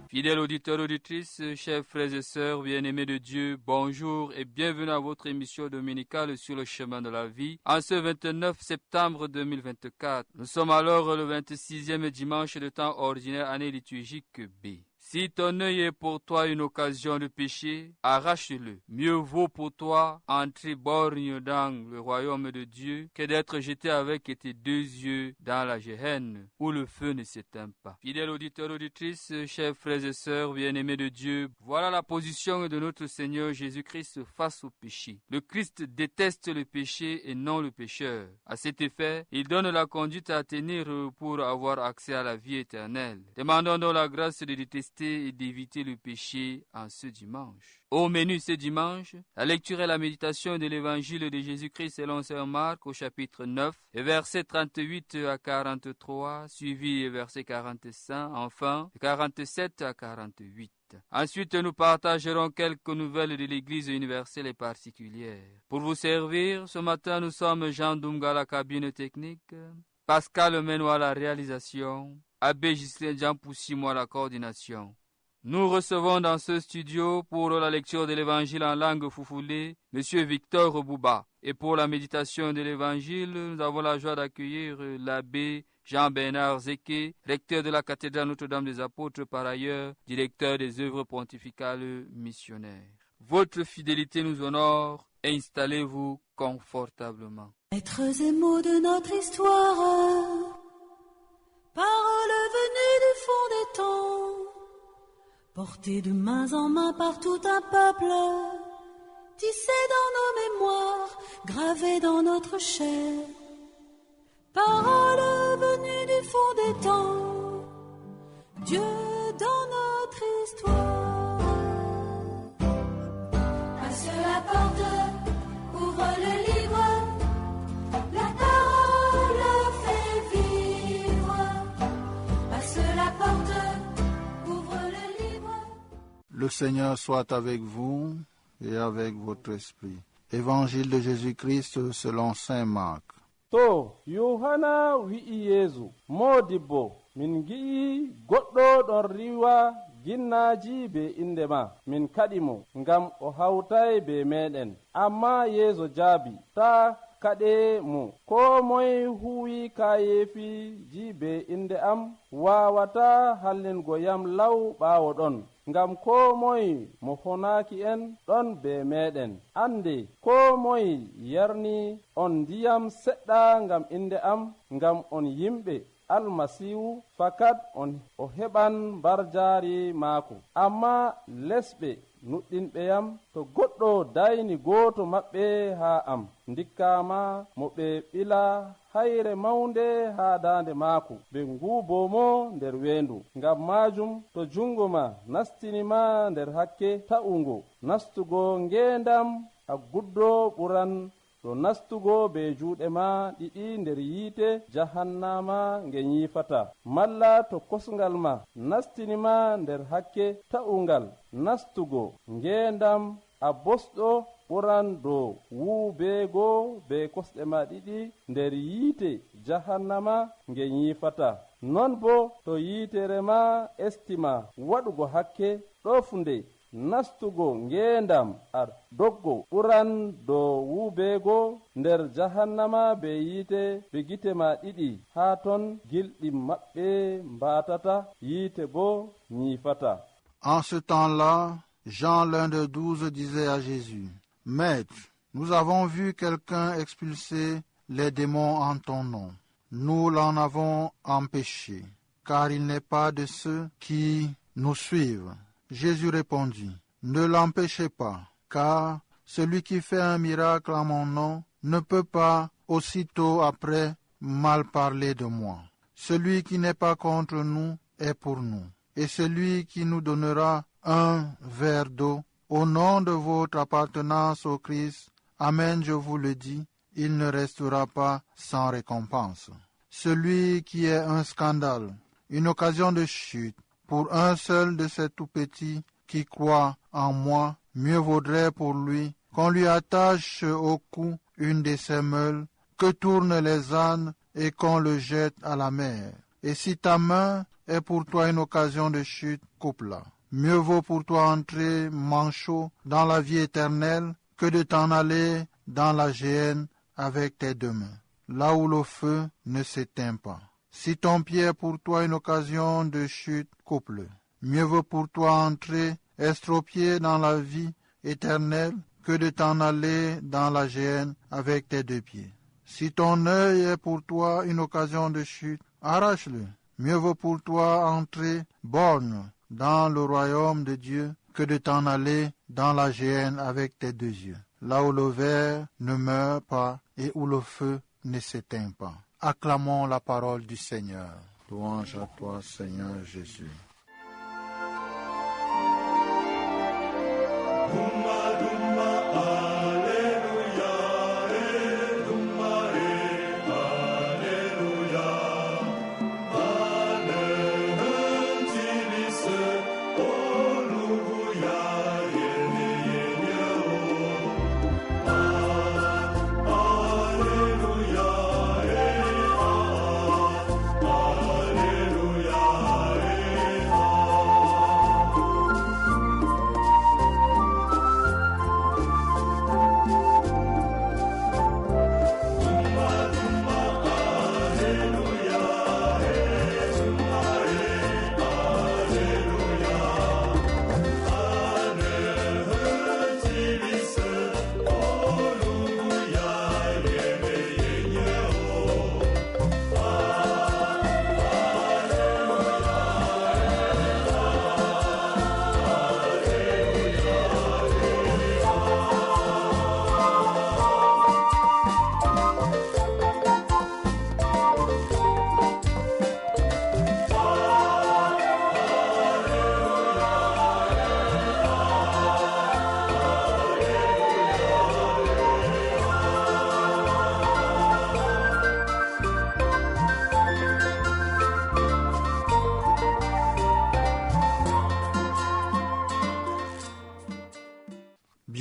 Fidèles auditeurs, auditrices, chers frères et sœurs, bien-aimés de Dieu, bonjour et bienvenue à votre émission dominicale sur le chemin de la vie. En ce 29 septembre 2024, nous sommes alors le 26e dimanche de temps ordinaire année liturgique B. Si ton œil est pour toi une occasion de pécher, arrache-le. Mieux vaut pour toi entrer borgne dans le royaume de Dieu que d'être jeté avec tes deux yeux dans la géhenne où le feu ne s'éteint pas. Fidèles auditeurs, auditrices, chers frères et sœurs, bien-aimés de Dieu, voilà la position de notre Seigneur Jésus-Christ face au péché. Le Christ déteste le péché et non le pécheur. À cet effet, il donne la conduite à tenir pour avoir accès à la vie éternelle. Demandons donc la grâce de détester et d'éviter le péché en ce dimanche. Au menu ce dimanche, la lecture et la méditation de l'évangile de Jésus-Christ selon saint Marc au chapitre 9, versets 38 à 43, suivi verset 45, enfin 47 à 48. Ensuite, nous partagerons quelques nouvelles de l'Église universelle et particulière. Pour vous servir, ce matin, nous sommes Jean Dunga à la cabine technique, Pascal Menoir à la réalisation, Abbé Ghislain Jean Poussimo à la coordination. Nous recevons dans ce studio pour la lecture de l'évangile en langue foufoulée, M. Victor Bouba. Et pour la méditation de l'évangile, nous avons la joie d'accueillir l'abbé Jean-Bernard Zeke, recteur de la cathédrale Notre-Dame des Apôtres, par ailleurs directeur des œuvres pontificales missionnaires. Votre fidélité nous honore, installez-vous confortablement. Êtres et mots de notre histoire, paroles venues du fond des temps, portées de main en main par tout un peuple, tissées dans nos mémoires, gravées dans notre chair. Paroles venues du fond des temps, Dieu dans notre histoire. Passe la porte, ouvre le livre, la parole fait vivre. Passe la porte, ouvre le livre. Le Seigneur soit avec vous et avec votre esprit. Évangile de Jésus-Christ selon saint Marc. To Yohana wi'i Yeesu, modibbo min gi'i goɗɗo ɗon riwa ginnaji be inde ma, min kaɗi mo ngam o hawtay be meɗen. Amma Yeesu jaabi, ta kaɗe mo. Ko moye huwi kayeefiji be inde am wawata hallingo yam law ɓaawo ɗon. Ngam ko moye mo honaki en ɗon be meɗen. Ande ko moye yarni on ndiyam seɗɗa ngam inde am, ngam on yimɓe almasihu fakat o heɓan barjari maako. Amma lesɓe nuɗɗinɓeyam, to goɗɗo dayni gooto maɓɓe ha am, ndikkama mo ɓe ɓila hayre mawnde ha dande maako, ɓe nguubomo nder weendu. Ngam majum to jungo ma nastinima nder hakke ta'ungo, nastugo ngendam a guddo ɓuran to nastugo be juuɗe ma ɗiɗi nder yiite jahannama nge yiifata. Malla to kosngal ma nastinima nder hakke ta'ungal, nastugo ngendam a bosɗo ɓuran dow wuubeego be kosɗe ma ɗiɗi nder yiite jahannama nge yiifata. Non bo to yiitere ma estima waɗugo hakke ɗofunde, nastugo ngendam ar doggo ɓuran dow wuubeego nder jahannama be yiite bigite ma ɗiɗi, haa ton gilɗi maɓɓe mbatata, yiite bo ñiifata. En ce temps-là, Jean, l'un des 12, disait à Jésus, « Maître, nous avons vu quelqu'un expulser les démons en ton nom. Nous l'en avons empêché, car il n'est pas de ceux qui nous suivent. » Jésus répondit, « Ne l'empêchez pas, car celui qui fait un miracle en mon nom ne peut pas aussitôt après mal parler de moi. Celui qui n'est pas contre nous est pour nous, et celui qui nous donnera un verre d'eau, au nom de votre appartenance au Christ, Amen, je vous le dis, il ne restera pas sans récompense. Celui qui est un scandale, une occasion de chute, pour un seul de ces tout-petits qui croient en moi, mieux vaudrait pour lui qu'on lui attache au cou une de ses meules, que tournent les ânes et qu'on le jette à la mer. Et si ta main est pour toi une occasion de chute, coupe-la. Mieux vaut pour toi entrer manchot dans la vie éternelle que de t'en aller dans la géhenne avec tes deux mains, là où le feu ne s'éteint pas. Si ton pied est pour toi une occasion de chute, coupe-le. Mieux vaut pour toi entrer estropié dans la vie éternelle que de t'en aller dans la géhenne avec tes deux pieds. Si ton œil est pour toi une occasion de chute, arrache-le. Mieux vaut pour toi entrer borgne dans le royaume de Dieu que de t'en aller dans la géhenne avec tes deux yeux, là où le ver ne meurt pas et où le feu ne s'éteint pas. Acclamons la parole du Seigneur. Louange à toi, Seigneur Jésus.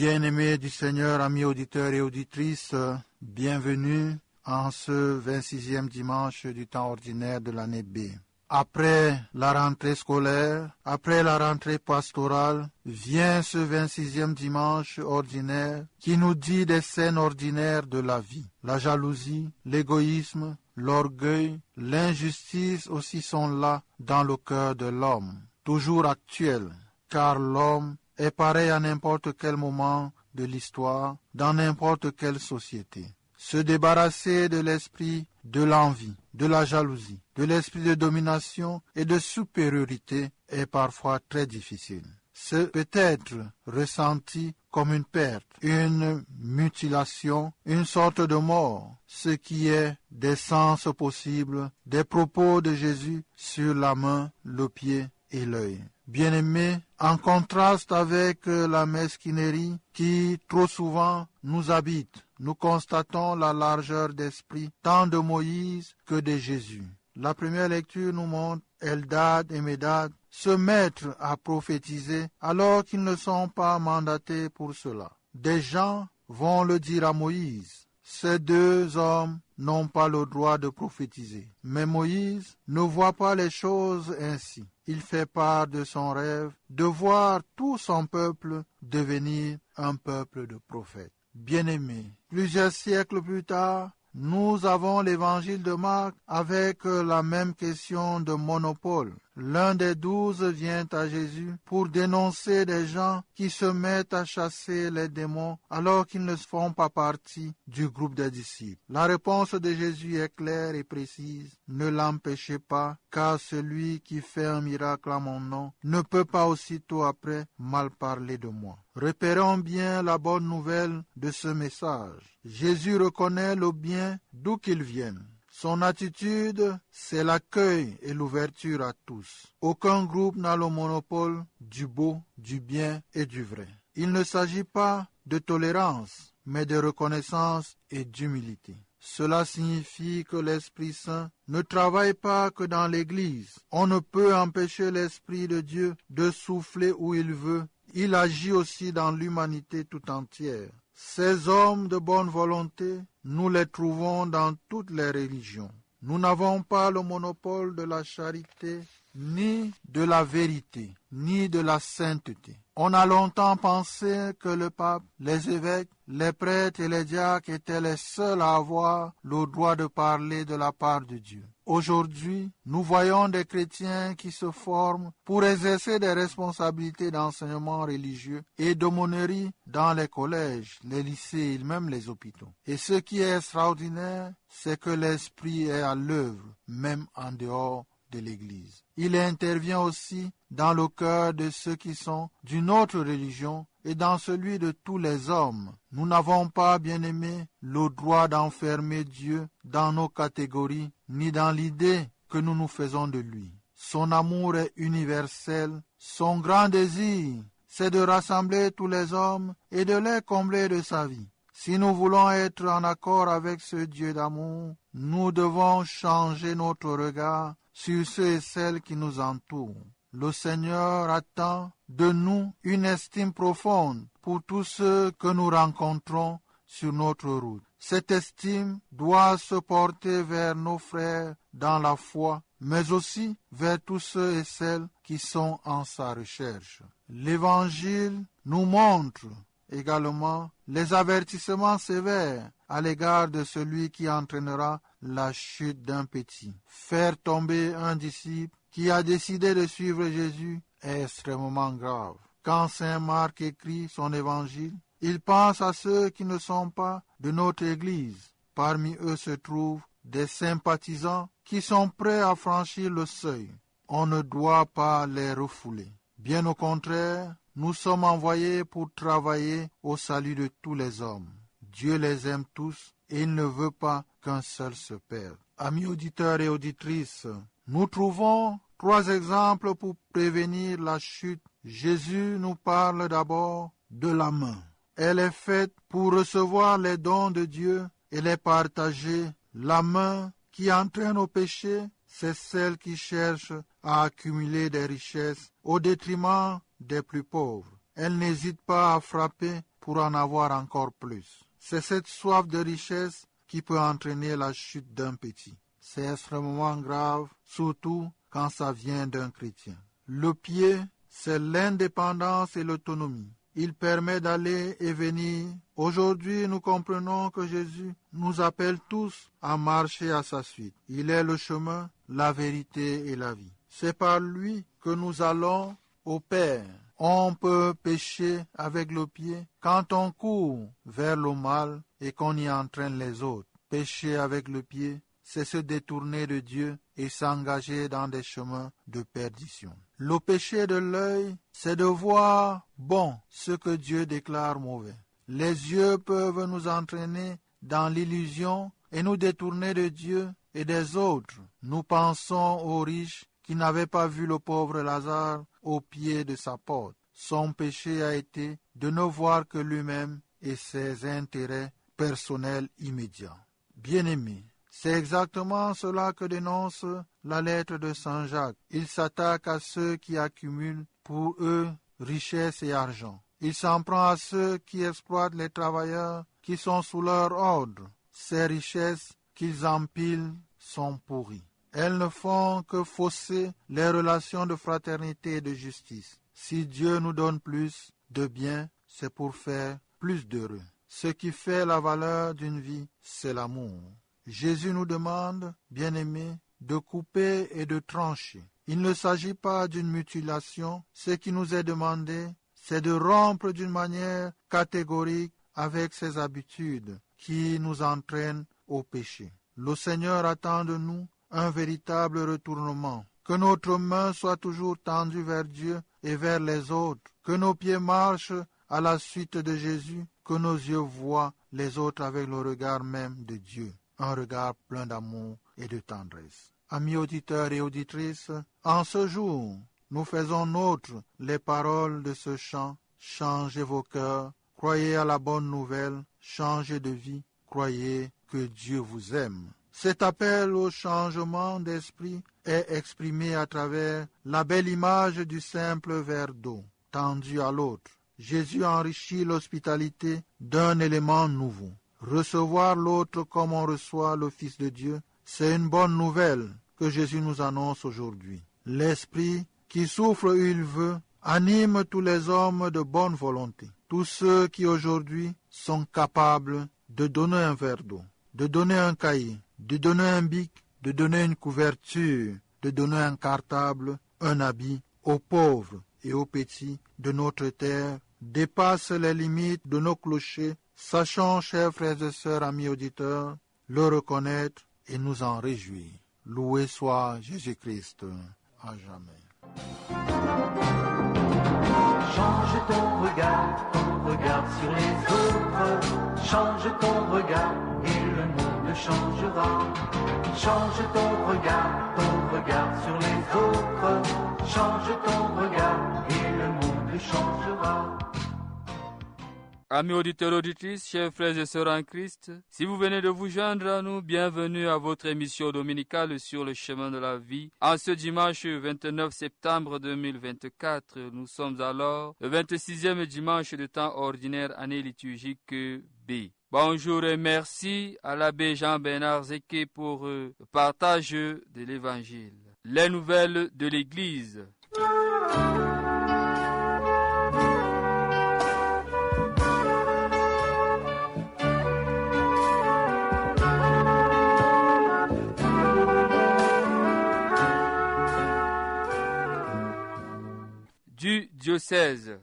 Bien-aimés du Seigneur, amis auditeurs et auditrices, bienvenue en ce 26e dimanche du temps ordinaire de l'année B. Après la rentrée scolaire, après la rentrée pastorale, vient ce 26e dimanche ordinaire qui nous dit des scènes ordinaires de la vie. La jalousie, l'égoïsme, l'orgueil, l'injustice aussi sont là dans le cœur de l'homme, toujours actuels, car l'homme est pareil à n'importe quel moment de l'histoire, dans n'importe quelle société. Se débarrasser de l'esprit de l'envie, de la jalousie, de l'esprit de domination et de supériorité est parfois très difficile. C'est peut-être ressenti comme une perte, une mutilation, une sorte de mort, ce qui est des sens possibles des propos de Jésus sur la main, le pied et l'œil. Bien-aimés, en contraste avec la mesquinerie qui trop souvent nous habite, nous constatons la largeur d'esprit tant de Moïse que de Jésus. La première lecture nous montre Eldad et Médad se mettre à prophétiser alors qu'ils ne sont pas mandatés pour cela. Des gens vont le dire à Moïse. Ces deux hommes n'ont pas le droit de prophétiser. Mais Moïse ne voit pas les choses ainsi. Il fait part de son rêve de voir tout son peuple devenir un peuple de prophètes. Bien-aimés, plusieurs siècles plus tard, nous avons l'évangile de Marc avec la même question de monopole. L'un des 12 vient à Jésus pour dénoncer des gens qui se mettent à chasser les démons alors qu'ils ne font pas partie du groupe des disciples. La réponse de Jésus est claire et précise. Ne l'empêchez pas, car celui qui fait un miracle à mon nom ne peut pas aussitôt après mal parler de moi. Repérons bien la bonne nouvelle de ce message. Jésus reconnaît le bien d'où qu'il vienne. Son attitude, c'est l'accueil et l'ouverture à tous. Aucun groupe n'a le monopole du beau, du bien et du vrai. Il ne s'agit pas de tolérance, mais de reconnaissance et d'humilité. Cela signifie que l'Esprit Saint ne travaille pas que dans l'Église. On ne peut empêcher l'Esprit de Dieu de souffler où il veut. Il agit aussi dans l'humanité tout entière. Ces hommes de bonne volonté, nous les trouvons dans toutes les religions. Nous n'avons pas le monopole de la charité, ni de la vérité, ni de la sainteté. On a longtemps pensé que le pape, les évêques, les prêtres et les diacres étaient les seuls à avoir le droit de parler de la part de Dieu. Aujourd'hui, nous voyons des chrétiens qui se forment pour exercer des responsabilités d'enseignement religieux et d'aumônerie dans les collèges, les lycées et même les hôpitaux. Et ce qui est extraordinaire, c'est que l'Esprit est à l'œuvre, même en dehors de l'Église. Il intervient aussi dans le cœur de ceux qui sont d'une autre religion et dans celui de tous les hommes. Nous n'avons pas, bien-aimés, le droit d'enfermer Dieu dans nos catégories, ni dans l'idée que nous nous faisons de lui. Son amour est universel. Son grand désir, c'est de rassembler tous les hommes et de les combler de sa vie. Si nous voulons être en accord avec ce Dieu d'amour, nous devons changer notre regard sur ceux et celles qui nous entourent. Le Seigneur attend de nous une estime profonde pour tous ceux que nous rencontrons sur notre route. Cette estime doit se porter vers nos frères dans la foi, mais aussi vers tous ceux et celles qui sont en sa recherche. L'Évangile nous montre également les avertissements sévères à l'égard de celui qui entraînera la chute d'un petit. Faire tomber un disciple qui a décidé de suivre Jésus est extrêmement grave. Quand saint Marc écrit son évangile, il pense à ceux qui ne sont pas de notre Église. Parmi eux se trouvent des sympathisants qui sont prêts à franchir le seuil. On ne doit pas les refouler. Bien au contraire, nous sommes envoyés pour travailler au salut de tous les hommes. Dieu les aime tous et il ne veut pas qu'un seul se perde. Amis auditeurs et auditrices, nous trouvons 3 exemples pour prévenir la chute. Jésus nous parle d'abord de la main. Elle est faite pour recevoir les dons de Dieu et les partager. La main qui entraîne au péché, c'est celle qui cherche à accumuler des richesses au détriment des plus pauvres. Elle n'hésite pas à frapper pour en avoir encore plus. C'est cette soif de richesse qui peut entraîner la chute d'un petit. C'est extrêmement grave, surtout quand ça vient d'un chrétien. Le pied, c'est l'indépendance et l'autonomie. Il permet d'aller et venir. Aujourd'hui, nous comprenons que Jésus nous appelle tous à marcher à sa suite. Il est le chemin, la vérité et la vie. C'est par lui que nous allons au Père. On peut pécher avec le pied quand on court vers le mal et qu'on y entraîne les autres. Pécher avec le pied, c'est se détourner de Dieu et s'engager dans des chemins de perdition. Le péché de l'œil, c'est de voir bon ce que Dieu déclare mauvais. Les yeux peuvent nous entraîner dans l'illusion et nous détourner de Dieu et des autres. Nous pensons aux riches qui n'avaient pas vu le pauvre Lazare au pied de sa porte. Son péché a été de ne voir que lui-même et ses intérêts personnels immédiats. Bien-aimés, c'est exactement cela que dénonce la lettre de Saint Jacques. Il s'attaque à ceux qui accumulent pour eux richesse et argent. Il s'en prend à ceux qui exploitent les travailleurs qui sont sous leur ordre. Ces richesses qu'ils empilent sont pourries. Elles ne font que fausser les relations de fraternité et de justice. Si Dieu nous donne plus de bien, c'est pour faire plus d'heureux. Ce qui fait la valeur d'une vie, c'est l'amour. Jésus nous demande, bien-aimés, de couper et de trancher. Il ne s'agit pas d'une mutilation. Ce qui nous est demandé, c'est de rompre d'une manière catégorique avec ces habitudes qui nous entraînent au péché. Le Seigneur attend de nous un véritable retournement. Que notre main soit toujours tendue vers Dieu et vers les autres. Que nos pieds marchent à la suite de Jésus. Que nos yeux voient les autres avec le regard même de Dieu. Un regard plein d'amour et de tendresse. Amis auditeurs et auditrices, en ce jour, nous faisons nôtres les paroles de ce chant. Changez vos cœurs, croyez à la bonne nouvelle, changez de vie, croyez que Dieu vous aime. Cet appel au changement d'esprit est exprimé à travers la belle image du simple verre d'eau tendu à l'autre. Jésus enrichit l'hospitalité d'un élément nouveau. Recevoir l'autre comme on reçoit le Fils de Dieu, c'est une bonne nouvelle que Jésus nous annonce aujourd'hui. L'Esprit qui souffle où il veut anime tous les hommes de bonne volonté, tous ceux qui aujourd'hui sont capables de donner un verre d'eau, de donner un cahier, de donner un bic, de donner une couverture, de donner un cartable, un habit aux pauvres et aux petits de notre terre, dépassent les limites de nos clochers. Sachons, chers frères et sœurs, amis auditeurs, le reconnaître et nous en réjouir. Loué soit Jésus-Christ à jamais. Change ton regard sur les autres. Change ton regard et le monde changera. Change ton regard sur les autres. Change ton regard et le monde changera. Amis auditeurs et auditrices, chers frères et sœurs en Christ, si vous venez de vous joindre à nous, bienvenue à votre émission dominicale sur le chemin de la vie. En ce dimanche 29 septembre 2024, nous sommes alors le 26e dimanche de temps ordinaire, année liturgique B. Bonjour et merci à l'abbé Jean-Bernard Zeke pour le partage de l'Évangile. Les nouvelles de l'Église. Du diocèse.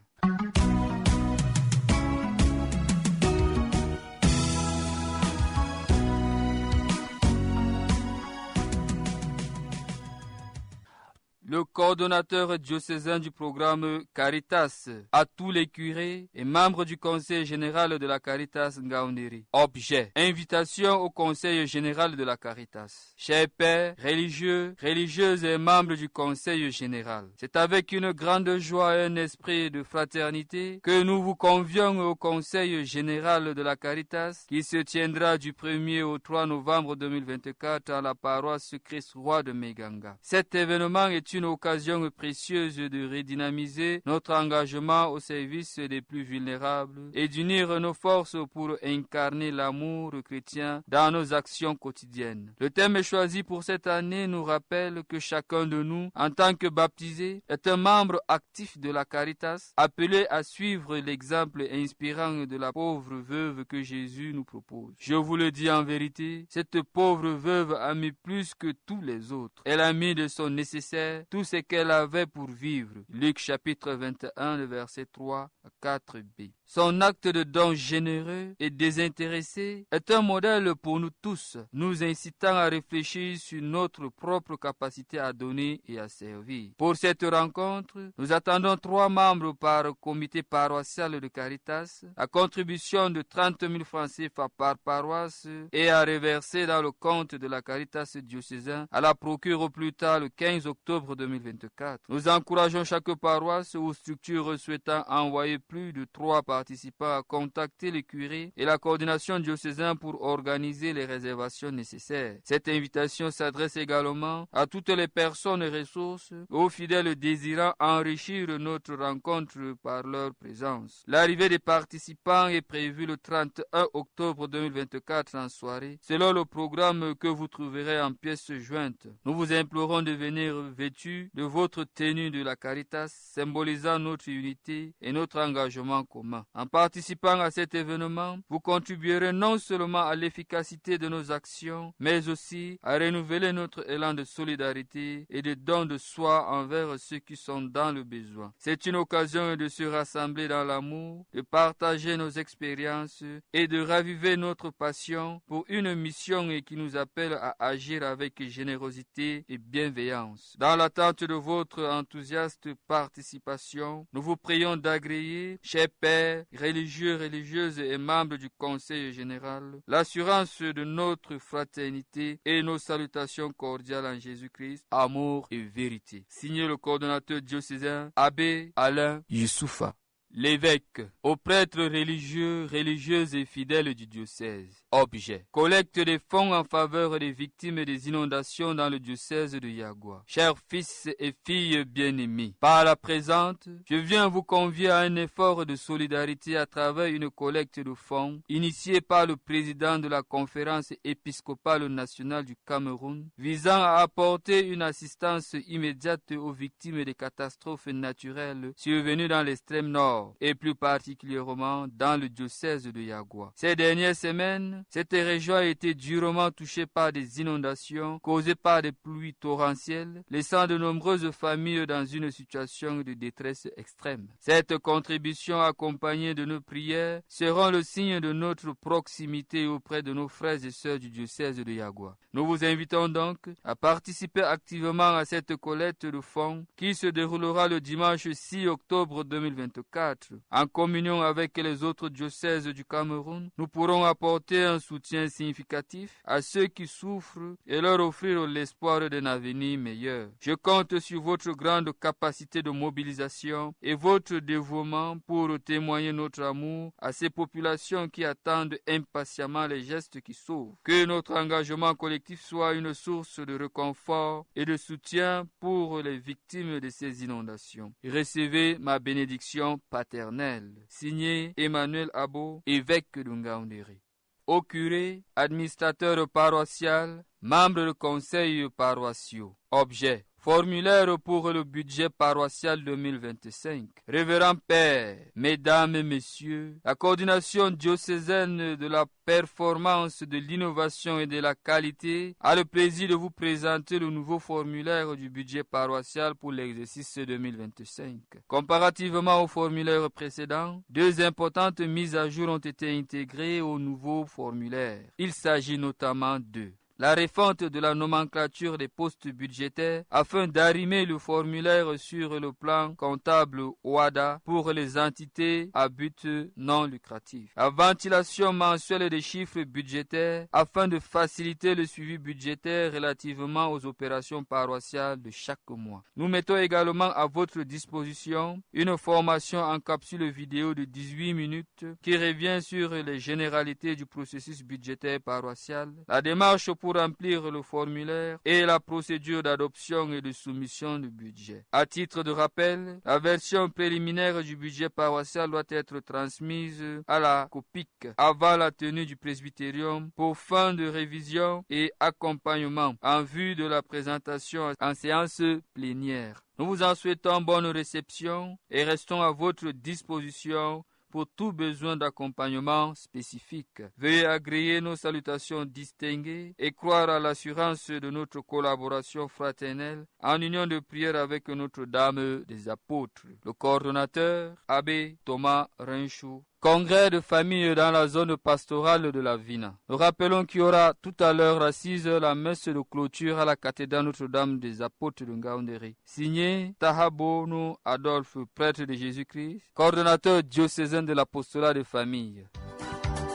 Le coordonnateur diocésain du programme Caritas, à tous les curés et membres du conseil général de la Caritas Ngaoundéré. Objet: invitation au conseil général de la Caritas. Chers pères, religieux, religieuses et membres du conseil général, c'est avec une grande joie et un esprit de fraternité que nous vous convions au conseil général de la Caritas qui se tiendra du 1er au 3 novembre 2024 à la paroisse Christ-Roi de Meganga. Cet événement est une occasion précieuse de redynamiser notre engagement au service des plus vulnérables et d'unir nos forces pour incarner l'amour chrétien dans nos actions quotidiennes. Le thème choisi pour cette année nous rappelle que chacun de nous, en tant que baptisé, est un membre actif de la Caritas, appelé à suivre l'exemple inspirant de la pauvre veuve que Jésus nous propose. Je vous le dis en vérité, cette pauvre veuve a mis plus que tous les autres. Elle a mis de son nécessaire tout ce qu'elle avait pour vivre. Luc chapitre 21, le verset 3 à 4b. Son acte de don généreux et désintéressé est un modèle pour nous tous, nous incitant à réfléchir sur notre propre capacité à donner et à servir. Pour cette rencontre, nous attendons 3 membres par comité paroissial de Caritas, à contribution de 30 000 francs CFA par paroisse et à reverser dans le compte de la Caritas diocésain à la procure au plus tard le 15 octobre 2024. Nous encourageons chaque paroisse ou structure souhaitant envoyer plus de 3 participants à contacter les curés et la coordination diocésaine pour organiser les réservations nécessaires. Cette invitation s'adresse également à toutes les personnes et ressources, aux fidèles désirant enrichir notre rencontre par leur présence. L'arrivée des participants est prévue le 31 octobre 2024 en soirée, selon le programme que vous trouverez en pièces jointes. Nous vous implorons de venir vêtus de votre tenue de la Caritas, symbolisant notre unité et notre engagement commun. En participant à cet événement, vous contribuerez non seulement à l'efficacité de nos actions, mais aussi à renouveler notre élan de solidarité et de don de soi envers ceux qui sont dans le besoin. C'est une occasion de se rassembler dans l'amour, de partager nos expériences et de raviver notre passion pour une mission qui nous appelle à agir avec générosité et bienveillance. Dans la l'attente de votre enthousiaste participation, nous vous prions d'agréer, chers pères, religieux, religieuses et membres du Conseil général, l'assurance de notre fraternité et nos salutations cordiales en Jésus-Christ, amour et vérité. Signé le coordonnateur diocésain, Abbé Alain Youssoufa. L'évêque, aux prêtres religieux, religieuses et fidèles du diocèse. Objet, collecte des fonds en faveur des victimes des inondations dans le diocèse de Yagua. Chers fils et filles bien-aimés, par la présente, je viens vous convier à un effort de solidarité à travers une collecte de fonds initiée par le président de la conférence épiscopale nationale du Cameroun, visant à apporter une assistance immédiate aux victimes des catastrophes naturelles survenues dans l'extrême nord, et plus particulièrement dans le diocèse de Yagua. Ces dernières semaines, cette région a été durement touchée par des inondations causées par des pluies torrentielles, laissant de nombreuses familles dans une situation de détresse extrême. Cette contribution accompagnée de nos prières sera le signe de notre proximité auprès de nos frères et sœurs du diocèse de Yagua. Nous vous invitons donc à participer activement à cette collecte de fonds qui se déroulera le dimanche 6 octobre 2024. En communion avec les autres diocèses du Cameroun, nous pourrons apporter un soutien significatif à ceux qui souffrent et leur offrir l'espoir d'un avenir meilleur. Je compte sur votre grande capacité de mobilisation et votre dévouement pour témoigner notre amour à ces populations qui attendent impatiemment les gestes qui sauvent. Que notre engagement collectif soit une source de réconfort et de soutien pour les victimes de ces inondations. Recevez ma bénédiction paternelle. Signé Emmanuel Abo, évêque de Ngaoundéré. Au curé, administrateur paroissial, membre du conseil paroissial. Objet, formulaire pour le budget paroissial 2025. Révérend Père, Mesdames et Messieurs, la coordination diocésaine de la performance, de l'innovation et de la qualité a le plaisir de vous présenter le nouveau formulaire du budget paroissial pour l'exercice 2025. Comparativement au formulaire précédent, deux importantes mises à jour ont été intégrées au nouveau formulaire. Il s'agit notamment de la refonte de la nomenclature des postes budgétaires afin d'arrimer le formulaire sur le plan comptable OADA pour les entités à but non lucratif. La ventilation mensuelle des chiffres budgétaires afin de faciliter le suivi budgétaire relativement aux opérations paroissiales de chaque mois. Nous mettons également à votre disposition une formation en capsule vidéo de 18 minutes qui revient sur les généralités du processus budgétaire paroissial, la démarche pour remplir le formulaire et la procédure d'adoption et de soumission du budget. À titre de rappel, la version préliminaire du budget paroissial doit être transmise à la COPIC avant la tenue du presbytérium pour fin de révision et accompagnement en vue de la présentation en séance plénière. Nous vous en souhaitons bonne réception et restons à votre disposition pour tout besoin d'accompagnement spécifique. Veuillez agréer nos salutations distinguées et croire à l'assurance de notre collaboration fraternelle en union de prière avec Notre-Dame des Apôtres. Le coordonnateur, Abbé Thomas Rinchou. Congrès de famille dans la zone pastorale de la Vina. Nous rappelons qu'il y aura tout à l'heure à 6 heures la messe de clôture à la cathédrale Notre-Dame des Apôtres de Ngaoundéré. Signé Tahabono Adolphe, prêtre de Jésus-Christ, coordonnateur diocésain de l'apostolat de famille.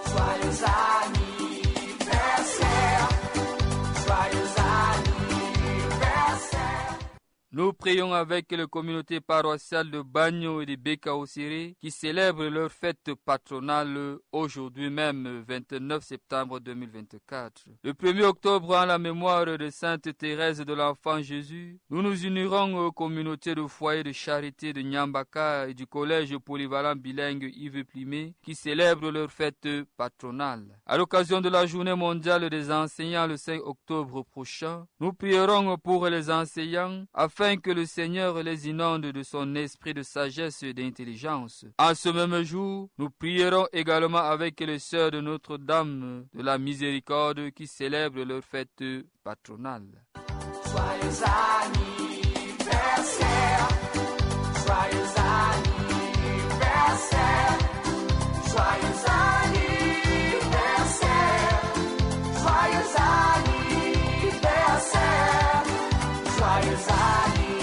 Joyeux anniversaire, joyeux anniversaire. Nous prions avec les communautés paroissiales de Bagno et de Beka-Osiré qui célèbrent leur fête patronale aujourd'hui même, 29 septembre 2024. Le 1er octobre, en la mémoire de Sainte Thérèse de l'Enfant Jésus, nous nous unirons aux communautés de foyer de charité de Nyambaka et du collège polyvalent bilingue Yves Plimé qui célèbrent leur fête patronale. À l'occasion de la journée mondiale des enseignants le 5 octobre prochain, nous prierons pour les enseignants afin que le Seigneur les inonde de son esprit de sagesse et d'intelligence. En ce même jour, nous prierons également avec les sœurs de Notre-Dame de la Miséricorde qui célèbrent leur fête patronale. Joyeux anniversaire, joyeux anniversaire, joyeux anniversaire, joyeux anniversaire, joyeux anniversaire.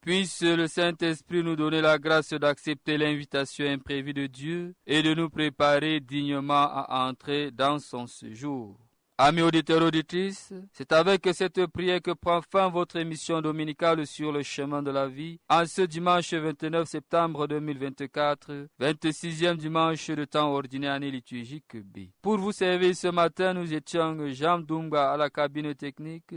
Puisse le Saint-Esprit nous donner la grâce d'accepter l'invitation imprévue de Dieu et de nous préparer dignement à entrer dans son séjour. Amis auditeurs et auditrices, c'est avec cette prière que prend fin votre émission dominicale sur le chemin de la vie en ce dimanche 29 septembre 2024, 26e dimanche de temps ordinaire année liturgique B. Pour vous servir ce matin, nous étions Jean Dunga à la cabine technique,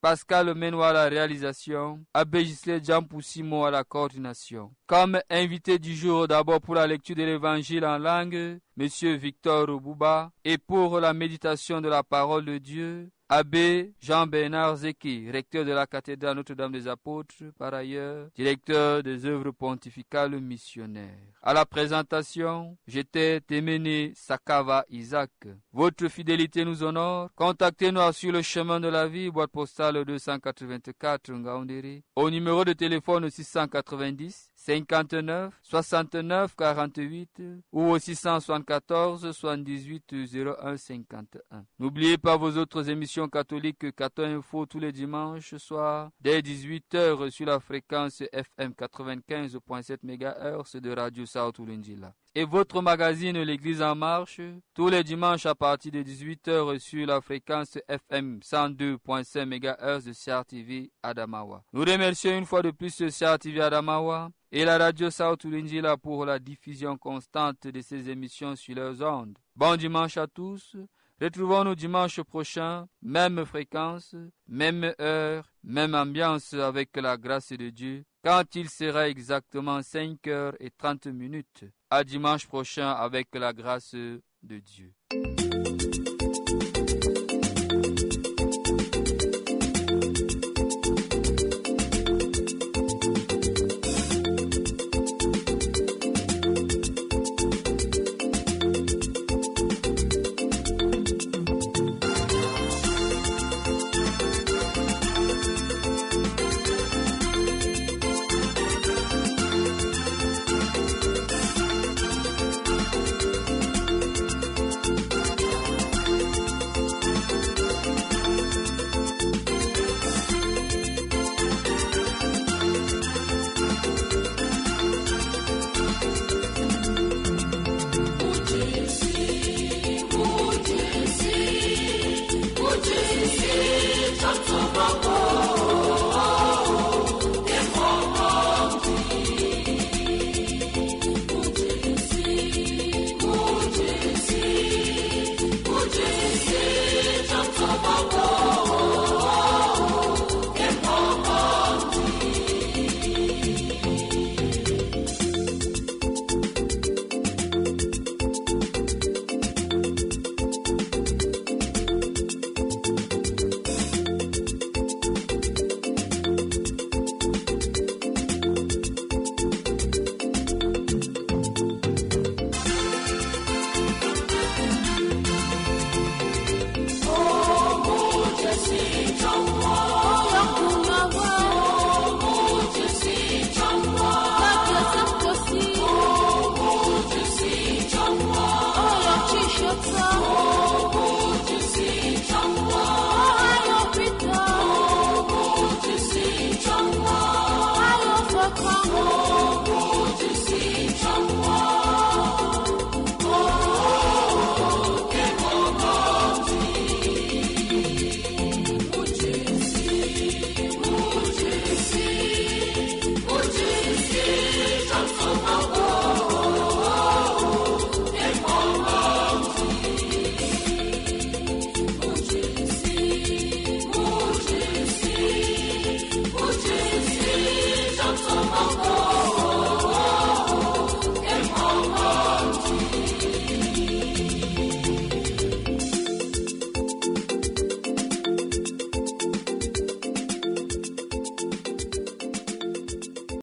Pascal Menoir à la réalisation, Abbé Gisèle Djampoussimo à la coordination. Comme invité du jour d'abord pour la lecture de l'évangile en langue, Monsieur Victor Bouba, et pour la méditation de la parole de Dieu, Abbé Jean-Bernard Zeki, recteur de la cathédrale Notre-Dame des Apôtres, par ailleurs, directeur des œuvres pontificales missionnaires. À la présentation, j'étais Temene Sakava Isaac. Votre fidélité nous honore. Contactez-nous sur le chemin de la vie, boîte postale 284 Ngaoundéré, au numéro de téléphone 690 59 69 48 ou au 674 78 01 51. N'oubliez pas vos autres émissions catholiques Cathon Info tous les dimanches soirs dès 18h sur la fréquence FM 95.7 MHz de Radio Sao Tulindila. Et votre magazine L'Église en marche tous les dimanches à partir de 18h sur la fréquence FM 102.5 MHz de CRTV Adamawa. Nous remercions une fois de plus CRTV Adamawa et la Radio Sao Tulindila pour la diffusion constante de ces émissions sur leurs ondes. Bon dimanche à tous. Retrouvons-nous dimanche prochain, même fréquence, même heure, même ambiance avec la grâce de Dieu, quand il sera exactement 5h30. À dimanche prochain avec la grâce de Dieu.